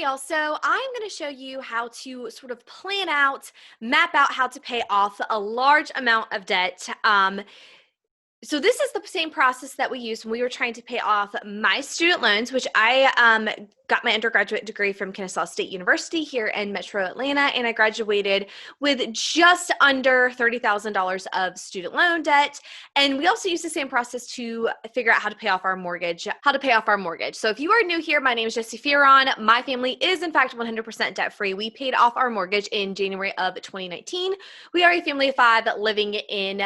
Hi, y'all. So I'm going to show you how to sort of plan out, map out how to pay off a large amount of debt. So this is the same process that we used when we were trying to pay off my student loans, which I got my undergraduate degree from Kennesaw State University here in Metro Atlanta, and I graduated with just under $30,000 of student loan debt. And we also used the same process to figure out how to pay off our mortgage. So if you are new here, my name is Jessie Fearon. My family is in fact 100% debt free. We paid off our mortgage in January of 2019. We are a family of 5 living in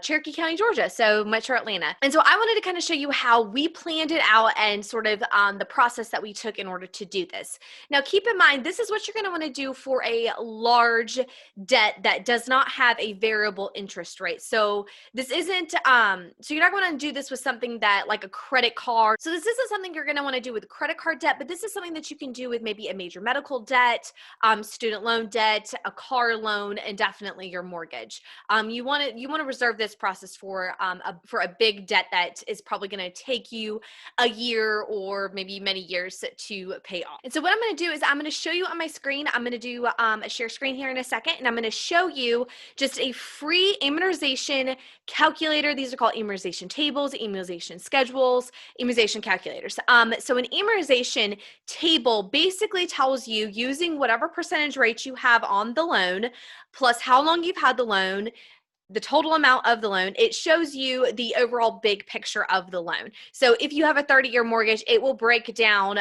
Cherokee County, Georgia. So Metro Atlanta. And so I wanted to kind of show you how we planned it out and sort of the process that we took in order to do this. Now, keep in mind, this is what you're going to want to do for a large debt that does not have a variable interest rate. So this isn't, so you're not going to do this with something that like a credit card. So this isn't something you're going to want to do with credit card debt, but this is something that you can do with maybe a major medical debt, student loan debt, a car loan, and definitely your mortgage. You want to reserve this process for a big debt that is probably going to take you a year or maybe many years to pay off. And so what I'm going to do is I'm going to show you on my screen. I'm going to do a share screen here in a second, and I'm going to show you just a free amortization calculator. These are called amortization tables, amortization schedules, amortization calculators. So an amortization table basically tells you, using whatever percentage rate you have on the loan, plus how long you've had the loan, the total amount of the loan, it shows you the overall big picture of the loan. So if you have a 30-year mortgage, it will break down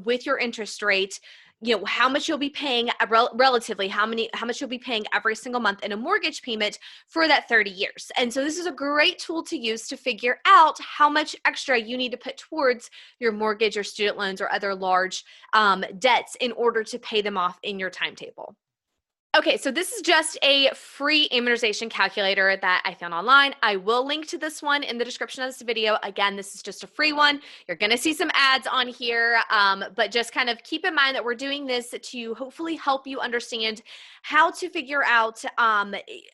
with your interest rate, how much you'll be paying relatively, how much you'll be paying every single month in a mortgage payment for that 30 years. And so this is a great tool to use to figure out how much extra you need to put towards your mortgage or student loans or other large debts in order to pay them off in your timetable. Okay, so this is just a free amortization calculator that I found online. I will link to this one in the description of this video. Again, this is just a free one. You're gonna see some ads on here, but just kind of keep in mind that we're doing this to hopefully help you understand how to figure out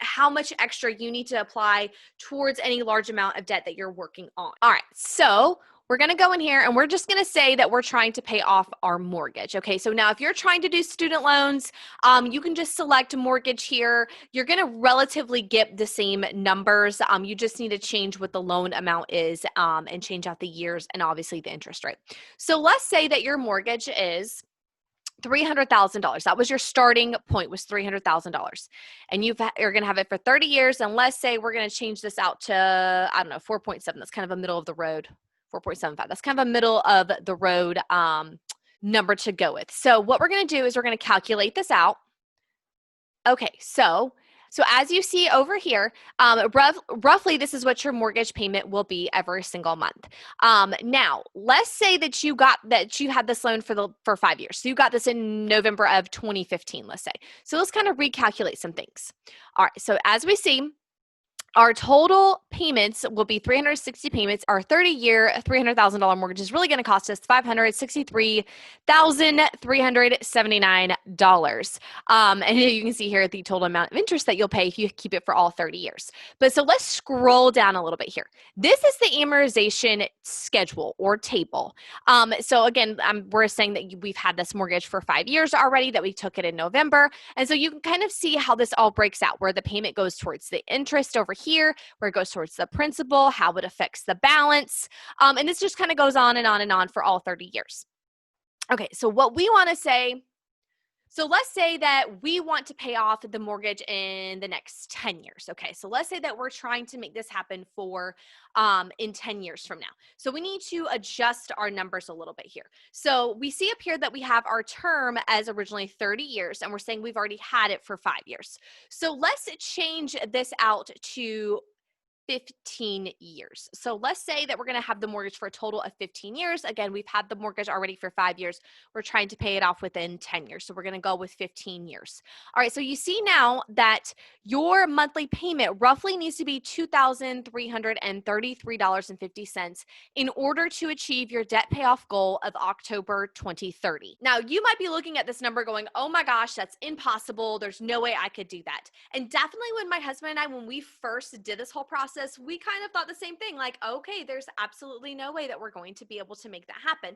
how much extra you need to apply towards any large amount of debt that you're working on. All right, so we're going to go in here and we're just going to say that we're trying to pay off our mortgage. Okay, so now if you're trying to do student loans, you can just select mortgage here. You're going to relatively get the same numbers. You just need to change what the loan amount is and change out the years and obviously the interest rate. So let's say that your mortgage is $300,000. That was your starting point, was $300,000. And you're going to have it for 30 years. And let's say we're going to change this out to, I don't know, 4.7. That's kind of a middle of the road. 4.75. That's kind of a middle of the road number to go with. So what we're going to do is we're going to calculate this out. Okay, so as you see over here, roughly this is what your mortgage payment will be every single month. Now, let's say that you had this loan for 5 years. So you got this in November of 2015, let's say. So let's kind of recalculate some things. All right, so as we see, our total payments will be 360 payments. Our 30-year, $300,000 mortgage is really going to cost us $563,379. And you can see here the total amount of interest that you'll pay if you keep it for all 30 years. But so let's scroll down a little bit here. This is the amortization schedule or table. So again, we're saying that we've had this mortgage for 5 years already, that we took it in November. And so you can kind of see how this all breaks out, where the payment goes towards the interest over here, where it goes towards the principal, how it affects the balance. And this just kind of goes on and on and on for all 30 years. Okay, so what we want to say, so let's say that we want to pay off the mortgage in the next 10 years. Okay, so let's say that we're trying to make this happen for in 10 years from now. So we need to adjust our numbers a little bit here. So we see up here that we have our term as originally 30 years, and we're saying we've already had it for 5 years. So let's change this out to 15 years. So let's say that we're going to have the mortgage for a total of 15 years. Again, we've had the mortgage already for 5 years. We're trying to pay it off within 10 years. So we're going to go with 15 years. All right. So you see now that your monthly payment roughly needs to be $2,333.50 in order to achieve your debt payoff goal of October 2030. Now, you might be looking at this number going, oh my gosh, that's impossible. There's no way I could do that. And definitely when my husband and I, when we first did this whole process, process, we kind of thought the same thing, like, okay, there's absolutely no way that we're going to be able to make that happen.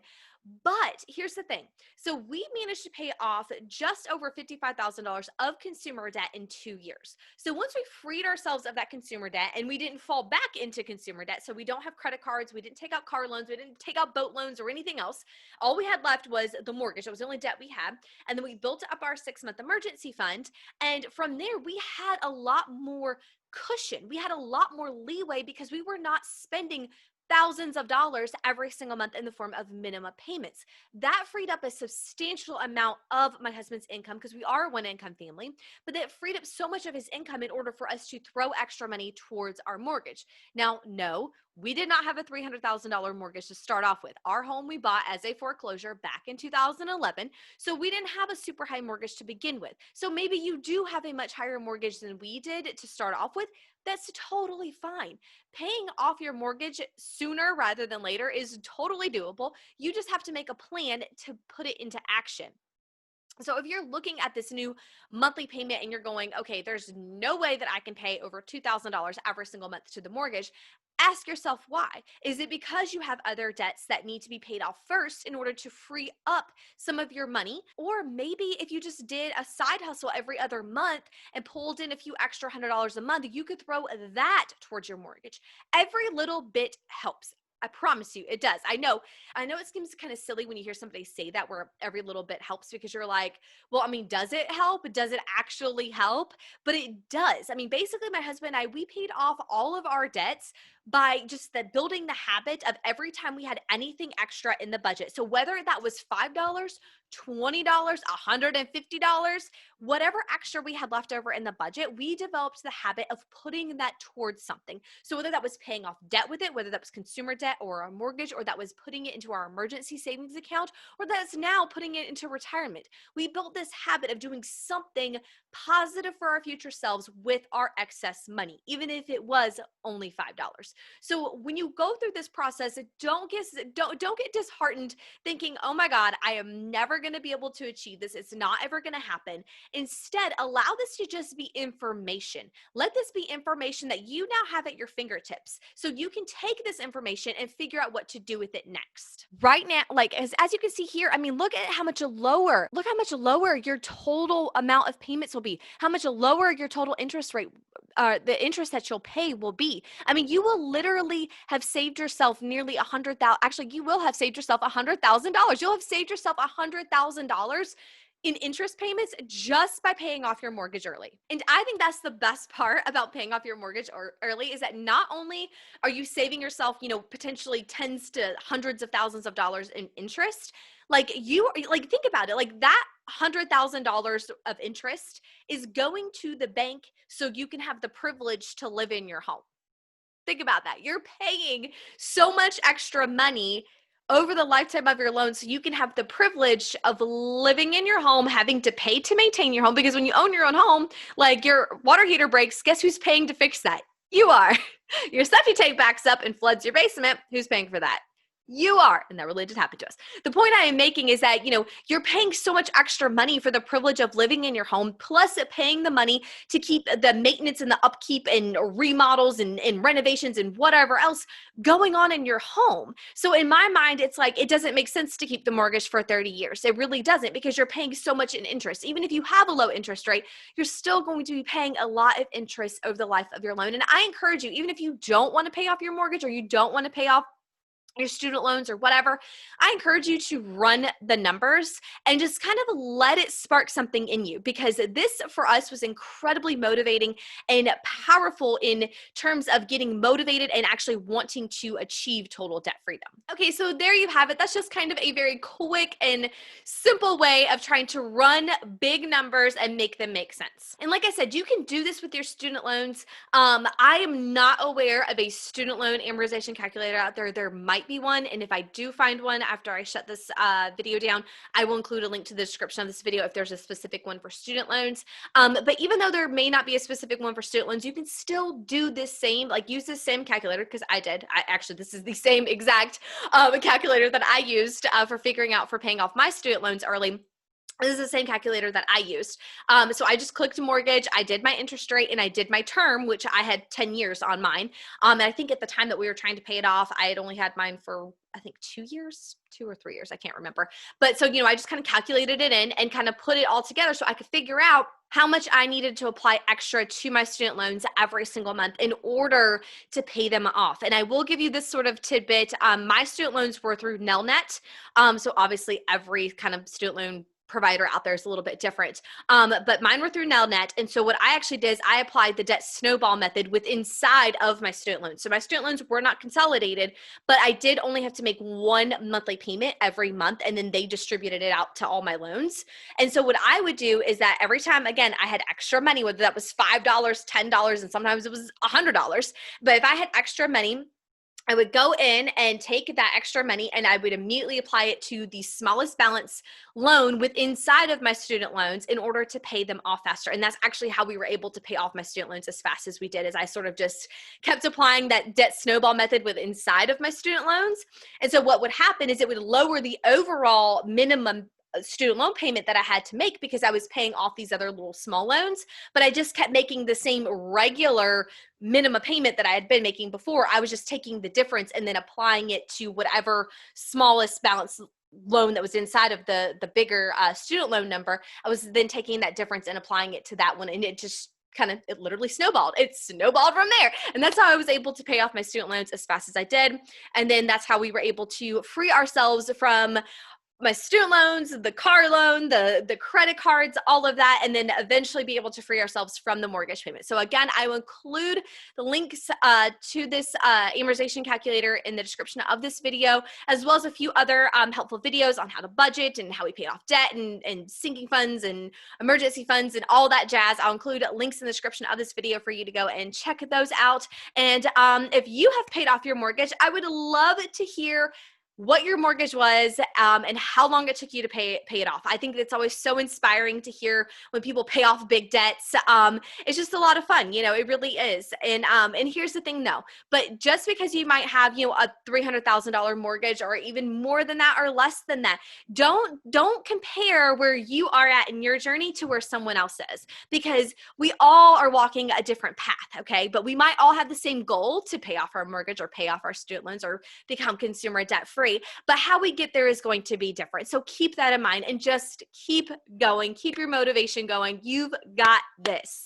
But here's the thing. So we managed to pay off just over $55,000 of consumer debt in 2 years. So once we freed ourselves of that consumer debt and we didn't fall back into consumer debt, so we don't have credit cards, we didn't take out car loans, we didn't take out boat loans or anything else. All we had left was the mortgage. That was the only debt we had. And then we built up our 6-month emergency fund. And from there, we had a lot more cushion. We had a lot more leeway because we were not spending thousands of dollars every single month in the form of minimum payments. That freed up a substantial amount of my husband's income because we are a one-income family, but that freed up so much of his income in order for us to throw extra money towards our mortgage. Now, no, we did not have a $300,000 mortgage to start off with. Our home we bought as a foreclosure back in 2011, so we didn't have a super high mortgage to begin with. So maybe you do have a much higher mortgage than we did to start off with. That's totally fine. Paying off your mortgage sooner rather than later is totally doable. You just have to make a plan to put it into action. So if you're looking at this new monthly payment and you're going, okay, there's no way that I can pay over $2,000 every single month to the mortgage, ask yourself why. Is it because you have other debts that need to be paid off first in order to free up some of your money? Or maybe if you just did a side hustle every other month and pulled in a few extra $100 a month, you could throw that towards your mortgage. Every little bit helps. I promise you, it does. I know it seems kind of silly when you hear somebody say that where every little bit helps because you're like, well, I mean, does it help? Does it actually help? But it does. I mean, basically my husband and I, we paid off all of our debts by just building the habit of every time we had anything extra in the budget. So whether that was $5, $20, $150, whatever extra we had left over in the budget, we developed the habit of putting that towards something. So whether that was paying off debt with it, whether that was consumer debt or a mortgage, or that was putting it into our emergency savings account, or that's now putting it into retirement. We built this habit of doing something positive for our future selves with our excess money, even if it was only $5. So when you go through this process, don't get disheartened thinking, oh my God, I am never going to be able to achieve this. It's not ever going to happen. Instead, allow this to just be information. Let this be information that you now have at your fingertips. So you can take this information and figure out what to do with it next. Right now, like as you can see here, I mean, look how much lower your total amount of payments will be, how much lower your total interest rate, the interest that you'll pay will be. I mean, you will literally have saved yourself nearly $100,000. Actually, you will have saved yourself $100,000. You'll have saved yourself $100,000 in interest payments just by paying off your mortgage early. And I think that's the best part about paying off your mortgage early is that not only are you saving yourself, potentially tens to hundreds of thousands of dollars in interest, think about it, like that $100,000 of interest is going to the bank so you can have the privilege to live in your home. Think about that. You're paying so much extra money over the lifetime of your loan so you can have the privilege of living in your home, having to pay to maintain your home, because when you own your own home, like your water heater breaks, guess who's paying to fix that? You are. Your septic tank backs up and floods your basement. Who's paying for that? You are. And that really did happen to us. The point I am making is that, you're paying so much extra money for the privilege of living in your home, plus paying the money to keep the maintenance and the upkeep and remodels and renovations and whatever else going on in your home. So in my mind, it's like, it doesn't make sense to keep the mortgage for 30 years. It really doesn't, because you're paying so much in interest. Even if you have a low interest rate, you're still going to be paying a lot of interest over the life of your loan. And I encourage you, even if you don't want to pay off your mortgage or you don't want to pay off your student loans or whatever, I encourage you to run the numbers and just kind of let it spark something in you, because this for us was incredibly motivating and powerful in terms of getting motivated and actually wanting to achieve total debt freedom. Okay, so there you have it. That's just kind of a very quick and simple way of trying to run big numbers and make them make sense. And like I said, you can do this with your student loans. I am not aware of a student loan amortization calculator out there. There might be one, and if I do find one after I shut this video down, I will include a link to the description of this video if there's a specific one for student loans. But even though there may not be a specific one for student loans, you can still do this same, use this same calculator, because this is the same exact calculator that I used for paying off my student loans early. This is the same calculator that I used. So I just clicked mortgage, I did my interest rate, and I did my term, which I had 10 years on mine. And I think at the time that we were trying to pay it off, I had only had mine for, I think, 2 years, 2 or 3 years, I can't remember. But so, I just kind of calculated it in and kind of put it all together so I could figure out how much I needed to apply extra to my student loans every single month in order to pay them off. And I will give you this sort of tidbit. My student loans were through Nelnet. So obviously every kind of student loan provider out there is a little bit different. But mine were through Nelnet. And so what I actually did is I applied the debt snowball method with inside of my student loans. So my student loans were not consolidated, but I did only have to make one monthly payment every month. And then they distributed it out to all my loans. And so what I would do is that every time, again, I had extra money, whether that was $5, $10, and sometimes it was $100. But if I had extra money, I would go in and take that extra money and I would immediately apply it to the smallest balance loan with inside of my student loans in order to pay them off faster. And that's actually how we were able to pay off my student loans as fast as we did, is I sort of just kept applying that debt snowball method with inside of my student loans. And so what would happen is it would lower the overall minimum student loan payment that I had to make because I was paying off these other little small loans, but I just kept making the same regular minimum payment that I had been making before. I was just taking the difference and then applying it to whatever smallest balance loan that was inside of the bigger student loan number. I was then taking that difference and applying it to that one, and it just it literally snowballed. It snowballed from there. And that's how I was able to pay off my student loans as fast as I did. And then that's how we were able to free ourselves from my student loans, the car loan, the credit cards, all of that, and then eventually be able to free ourselves from the mortgage payment. So again, I will include the links to this amortization calculator in the description of this video, as well as a few other helpful videos on how to budget and how we pay off debt and sinking funds and emergency funds and all that jazz. I'll include links in the description of this video for you to go and check those out. And if you have paid off your mortgage, I would love to hear what your mortgage was and how long it took you to pay it off. I think it's always so inspiring to hear when people pay off big debts. It's just a lot of fun, it really is. And here's the thing though, but just because you might have, a $300,000 mortgage or even more than that or less than that, don't compare where you are at in your journey to where someone else is, because we all are walking a different path, okay? But we might all have the same goal to pay off our mortgage or pay off our student loans or become consumer debt free. But how we get there is going to be different. So keep that in mind and just keep going. Keep your motivation going. You've got this.